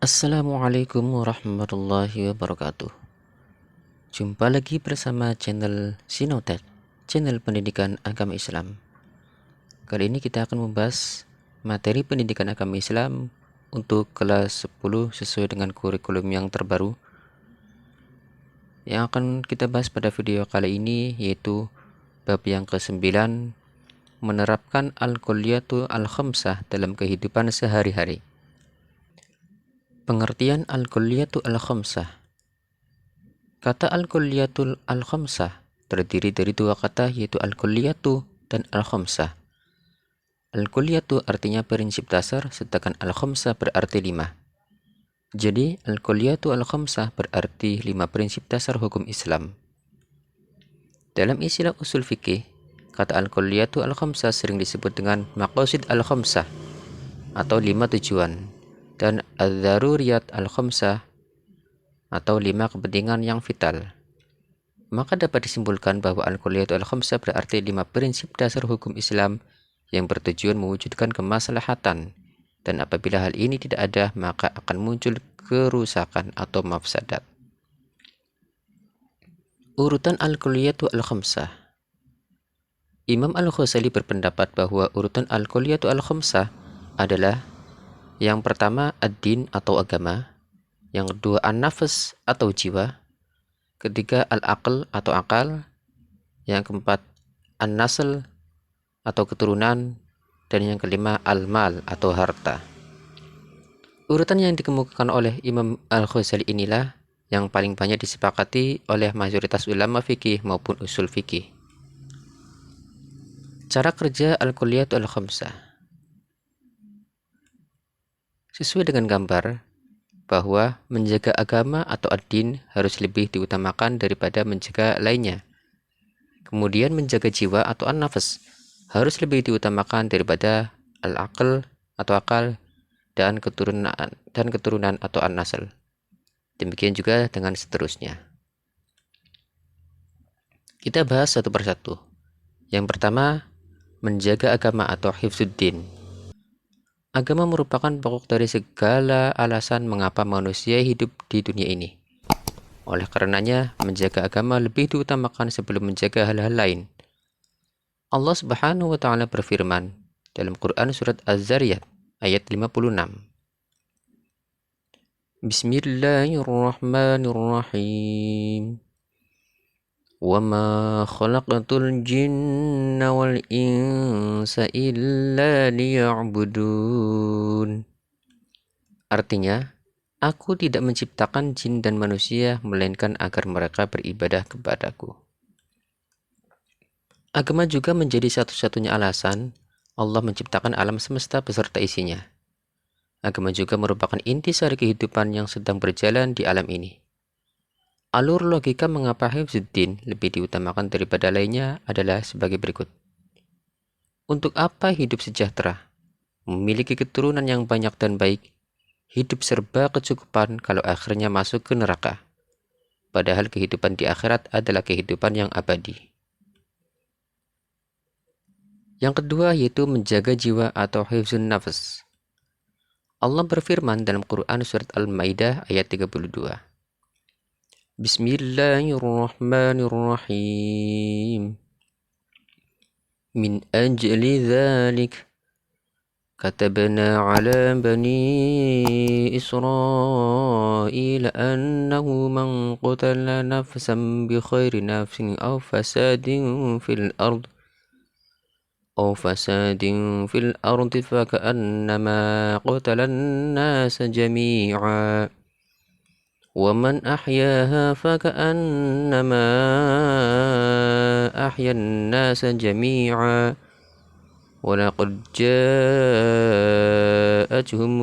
Assalamualaikum warahmatullahi wabarakatuh. Jumpa lagi bersama channel Sinotet, channel pendidikan agama Islam. Kali ini kita akan membahas materi pendidikan agama Islam untuk kelas 10 sesuai dengan kurikulum yang terbaru. Yang akan kita bahas pada video kali ini yaitu bab yang ke-9, menerapkan al-kulliyatu al-khamsah dalam kehidupan sehari-hari. Pengertian al-kulliyatu al-khamsah. Kata al-kulliyatul al-khamsah terdiri dari dua kata yaitu al-kulliyatu dan al-khamsah. Al-kulliyatu artinya prinsip dasar, sedangkan al-khamsah berarti 5. Jadi al-kulliyatu al-khamsah berarti 5 prinsip dasar hukum Islam. Dalam istilah usul fikih, kata al-kulliyatu al-khamsah sering disebut dengan maqasid al-khamsah atau 5 tujuan, dan ad-daruriyat al-khamsah atau 5 kepentingan yang vital. Maka dapat disimpulkan bahwa al-kulliyatu al-khamsah berarti 5 prinsip dasar hukum Islam yang bertujuan mewujudkan kemaslahatan, dan apabila hal ini tidak ada maka akan muncul kerusakan atau mafsadat. Urutan al-kulliyatu al-khamsah. Imam Al-Ghazali berpendapat bahwa urutan al-kulliyatu al-khamsah adalah yang pertama ad-din atau agama, yang kedua an-nafs atau jiwa, ketiga al-aql atau akal, yang keempat an-nasl atau keturunan, dan yang kelima al-mal atau harta. Urutan yang dikemukakan oleh Imam Al-Ghazali inilah yang paling banyak disepakati oleh mayoritas ulama fikih maupun usul fikih. Cara kerja al-kulliyatu al-khamsah. Sesuai dengan gambar bahwa menjaga agama atau ad-din harus lebih diutamakan daripada menjaga lainnya. Kemudian menjaga jiwa atau an-nafs harus lebih diutamakan daripada al-aql atau akal, dan keturunan atau an-nasl. Demikian juga dengan seterusnya. Kita bahas satu persatu. Yang pertama, menjaga agama atau hifzuddin. Agama merupakan pokok dari segala alasan mengapa manusia hidup di dunia ini. Oleh karenanya, menjaga agama lebih diutamakan sebelum menjaga hal-hal lain. Allah Subhanahu wa Ta'ala berfirman dalam Quran surat Az-Zariyat ayat 56. Bismillahirrahmanirrahim. Wa ma khalaqatul jinna wal insa illa liya'budun. Artinya, aku tidak menciptakan jin dan manusia melainkan agar mereka beribadah kepadaku. Agama juga menjadi satu-satunya alasan Allah menciptakan alam semesta beserta isinya. Agama juga merupakan intisari kehidupan yang sedang berjalan di alam ini. Alur logika mengapa hifzuddin lebih diutamakan daripada lainnya adalah sebagai berikut. Untuk apa hidup sejahtera, memiliki keturunan yang banyak dan baik, hidup serba kecukupan kalau akhirnya masuk ke neraka? Padahal kehidupan di akhirat adalah kehidupan yang abadi. Yang kedua yaitu menjaga jiwa atau hifzun nafs. Allah berfirman dalam Quran surat Al-Maidah ayat 32. Bismillahirrahmanirrahim. Min ajli dzalik katabna ala bani Israil annahu man qatala nafsan bi khairi nafsin aw fasadin fil ard فكأنما قتل الناس جميعا ومن أحياها فكأنما أحيا الناس جميعا ولقد جاءتهم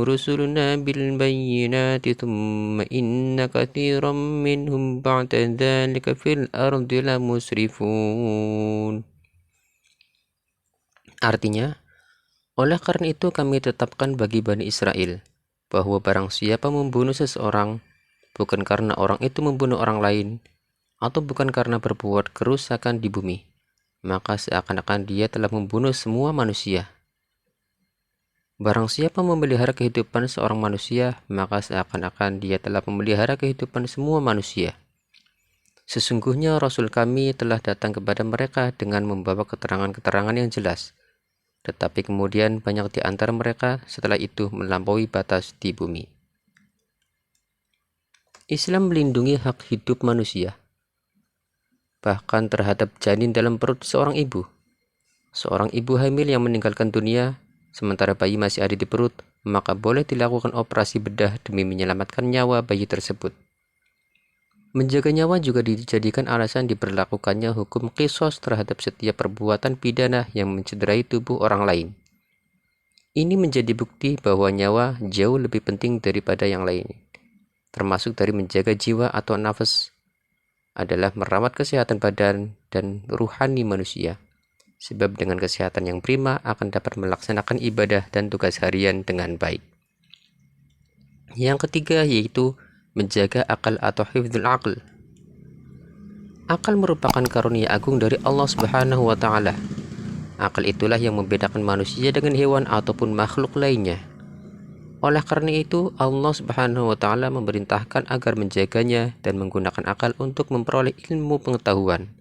رسلنا بالبينات ثم إن كثيرا منهم بعد ذلك في الأرض لمسرفون. Artinya, oleh karena itu kami tetapkan bagi Bani Israel bahwa barang siapa membunuh seseorang bukan karena orang itu membunuh orang lain atau bukan karena berbuat kerusakan di bumi, maka seakan-akan dia telah membunuh semua manusia. Barang siapa memelihara kehidupan seorang manusia, maka seakan-akan dia telah memelihara kehidupan semua manusia. Sesungguhnya Rasul kami telah datang kepada mereka dengan membawa keterangan-keterangan yang jelas. Tetapi kemudian banyak di antara mereka setelah itu melampaui batas di bumi. Islam melindungi hak hidup manusia, bahkan terhadap janin dalam perut seorang ibu. Seorang ibu hamil yang meninggalkan dunia sementara bayi masih ada di perut, maka boleh dilakukan operasi bedah demi menyelamatkan nyawa bayi tersebut. Menjaga nyawa juga dijadikan alasan diberlakukannya hukum qisas terhadap setiap perbuatan pidana yang mencederai tubuh orang lain. Ini menjadi bukti bahwa nyawa jauh lebih penting daripada yang lain, termasuk dari menjaga jiwa atau nafas adalah merawat kesehatan badan dan ruhani manusia. Sebab dengan kesehatan yang prima akan dapat melaksanakan ibadah dan tugas harian dengan baik. Yang ketiga yaitu menjaga akal atau hifdzul aql. Akal merupakan karunia agung dari Allah Subhanahu wa taala. Akal itulah yang membedakan manusia dengan hewan ataupun makhluk lainnya. Oleh karena itu, Allah Subhanahu wa taala memerintahkan agar menjaganya dan menggunakan akal untuk memperoleh ilmu pengetahuan.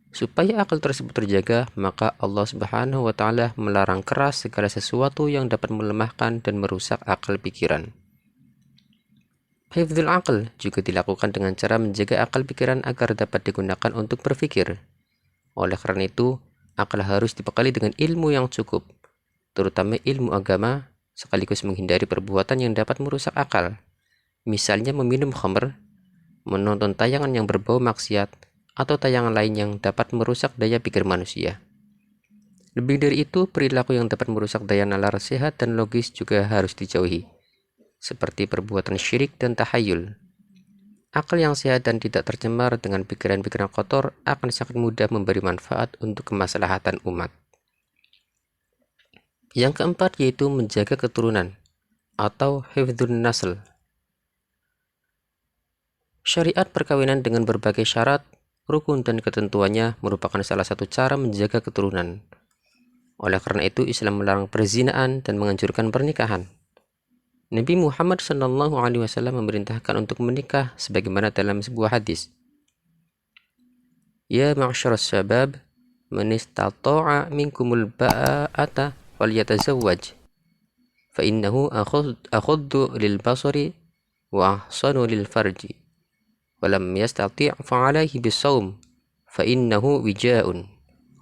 Supaya akal tersebut terjaga, maka Allah Subhanahu wa taala melarang keras segala sesuatu yang dapat melemahkan dan merusak akal pikiran. Hifdzul aql juga dilakukan dengan cara menjaga akal pikiran agar dapat digunakan untuk berpikir. Oleh karena itu, akal harus dibekali dengan ilmu yang cukup, terutama ilmu agama, sekaligus menghindari perbuatan yang dapat merusak akal. Misalnya meminum khamr, menonton tayangan yang berbau maksiat, atau tayangan lain yang dapat merusak daya pikir manusia. Lebih dari itu, perilaku yang dapat merusak daya nalar sehat dan logis juga harus dijauhi, seperti perbuatan syirik dan tahayul. Akal yang sehat dan tidak tercemar dengan pikiran-pikiran kotor akan sangat mudah memberi manfaat untuk kemaslahatan umat. Yang keempat yaitu menjaga keturunan atau hifdzun nasl. Syariat perkawinan dengan berbagai syarat, rukun dan ketentuannya merupakan salah satu cara menjaga keturunan. Oleh karena itu, Islam melarang perzinaan dan menganjurkan pernikahan. Nabi Muhammad SAW memerintahkan untuk menikah sebagaimana dalam sebuah hadis. Ya ma'syarus syabab, man istata'a minkumul ba'ata falyatazawwaj, fa innahu akhuddu lil basari wa ahsanu lil farji. Walam yastati' fa'alaihi bisawm fa innahu wija'un.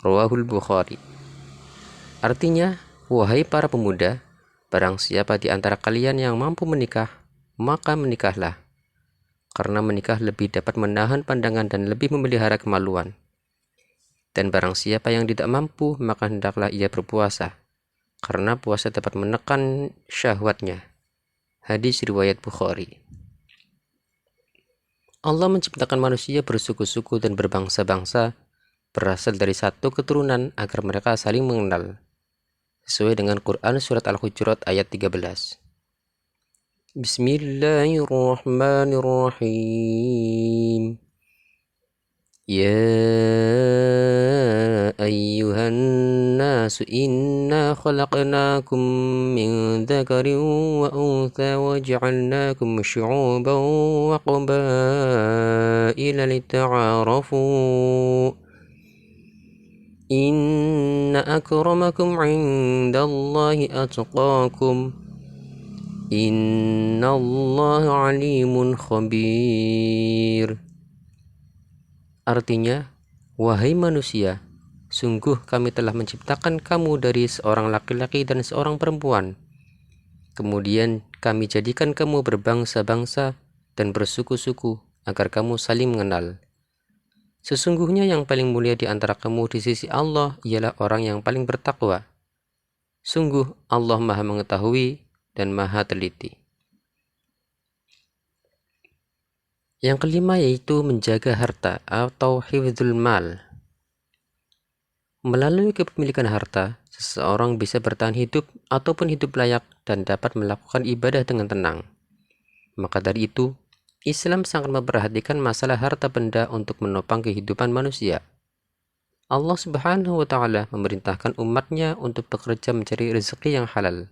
Rawahul Bukhari. Artinya, wahai para pemuda, barang siapa di antara kalian yang mampu menikah, maka menikahlah. Karena menikah lebih dapat menahan pandangan dan lebih memelihara kemaluan. Dan barang siapa yang tidak mampu, maka hendaklah ia berpuasa. Karena puasa dapat menekan syahwatnya. Hadis riwayat Bukhari. Allah menciptakan manusia bersuku-suku dan berbangsa-bangsa berasal dari satu keturunan agar mereka saling mengenal. Sesuai dengan Quran Surat Al-Hujurat ayat 13. Bismillahirrahmanirrahim. Ya ayyuhan nasu inna khalaqnakum min dzakarin wa untha wa ja'alnakum syu'uban wa qabaila lita'arafu. Inna akramakum 'indallahi atqakum. Innallaha 'alimun khabir. Artinya, wahai manusia, sungguh kami telah menciptakan kamu dari seorang laki-laki dan seorang perempuan. Kemudian kami jadikan kamu berbangsa-bangsa dan bersuku-suku agar kamu saling mengenal. Sesungguhnya yang paling mulia di antara kamu di sisi Allah ialah orang yang paling bertakwa. Sungguh Allah Maha mengetahui dan Maha teliti. Yang kelima yaitu menjaga harta atau hifdzul mal. Melalui kepemilikan harta, seseorang bisa bertahan hidup ataupun hidup layak dan dapat melakukan ibadah dengan tenang. Maka dari itu, Islam sangat memperhatikan masalah harta benda untuk menopang kehidupan manusia. Allah Subhanahu wa Ta'ala memerintahkan umatnya untuk bekerja mencari rezeki yang halal.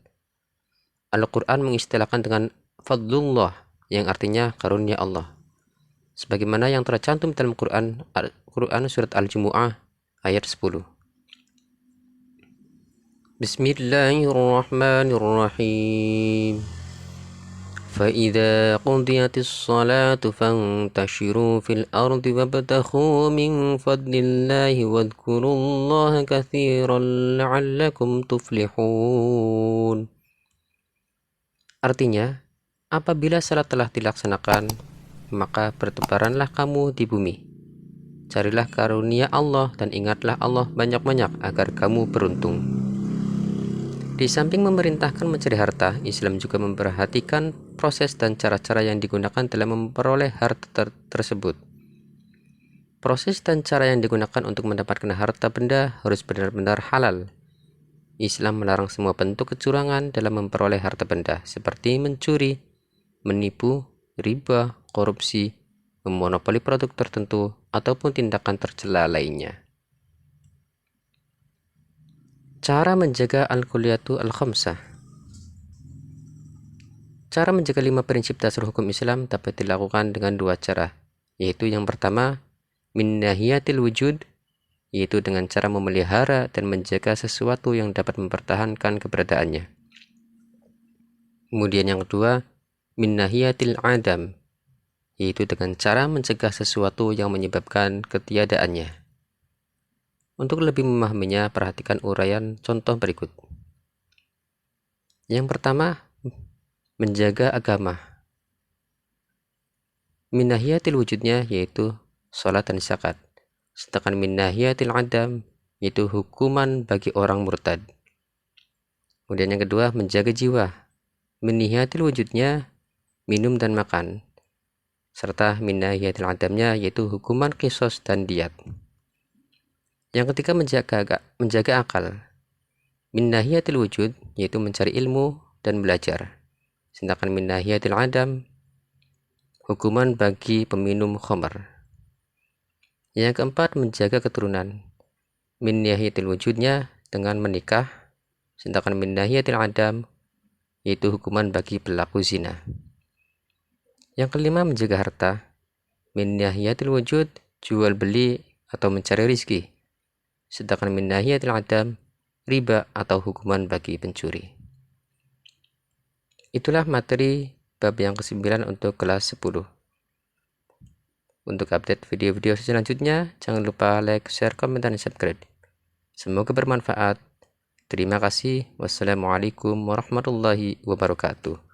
Al-Quran mengistilahkan dengan fadlullah, yang artinya karunia Allah, sebagaimana yang tercantum dalam Quran surat Al-Jumu'ah ayat 10. Bismillahirrahmanirrahim. فإذا قضيت الصلاة فانتشروا في الأرض وابتغوا من فضل الله واذكروا الله كثيرا لعلكم تفلحون. Artinya, apabila salat telah dilaksanakan, maka bertebaranlah kamu di bumi. Carilah karunia Allah dan ingatlah Allah banyak-banyak agar kamu beruntung. Di samping memerintahkan mencari harta, Islam juga memperhatikan proses dan cara-cara yang digunakan dalam memperoleh harta tersebut. Proses dan cara yang digunakan untuk mendapatkan harta benda harus benar-benar halal. Islam melarang semua bentuk kecurangan dalam memperoleh harta benda, seperti mencuri, menipu, riba, korupsi, memonopoli produk tertentu, ataupun tindakan tercela lainnya. Cara menjaga al-kulliyatu al-khamsah. Cara menjaga 5 prinsip dasar hukum Islam dapat dilakukan dengan 2 cara, yaitu yang pertama, min nahiyatil wujud, yaitu dengan cara memelihara dan menjaga sesuatu yang dapat mempertahankan keberadaannya. Kemudian yang kedua, min nahiyatil adam, yaitu dengan cara mencegah sesuatu yang menyebabkan ketiadaannya. Untuk lebih memahaminya, perhatikan uraian contoh berikut. Yang pertama, menjaga agama. Min nahiyatil wujudnya yaitu sholat dan zakat. Sedangkan min nahiyatil adam yaitu hukuman bagi orang murtad. Kemudian yang kedua, menjaga jiwa. Min nahiyatil wujudnya minum dan makan. Serta min nahiyatil adamnya yaitu hukuman qisas dan diat. Yang ketiga, menjaga akal. Min nahiyatil wujud yaitu mencari ilmu dan belajar. Sedangkan min nahiyatil adam hukuman bagi peminum khamar. Yang keempat, menjaga keturunan. Min nahiyatil wujudnya dengan menikah. Sedangkan min nahiyatil adam yaitu hukuman bagi pelaku zina. Yang kelima, menjaga harta. Min nahiyatil wujud jual beli atau mencari rizki. Sedangkan min nahiyatil adam riba atau hukuman bagi pencuri. Itulah materi bab yang ke-9 untuk kelas 10. Untuk update video-video selanjutnya, jangan lupa like, share, komen, dan subscribe. Semoga bermanfaat. Terima kasih. Wassalamualaikum warahmatullahi wabarakatuh.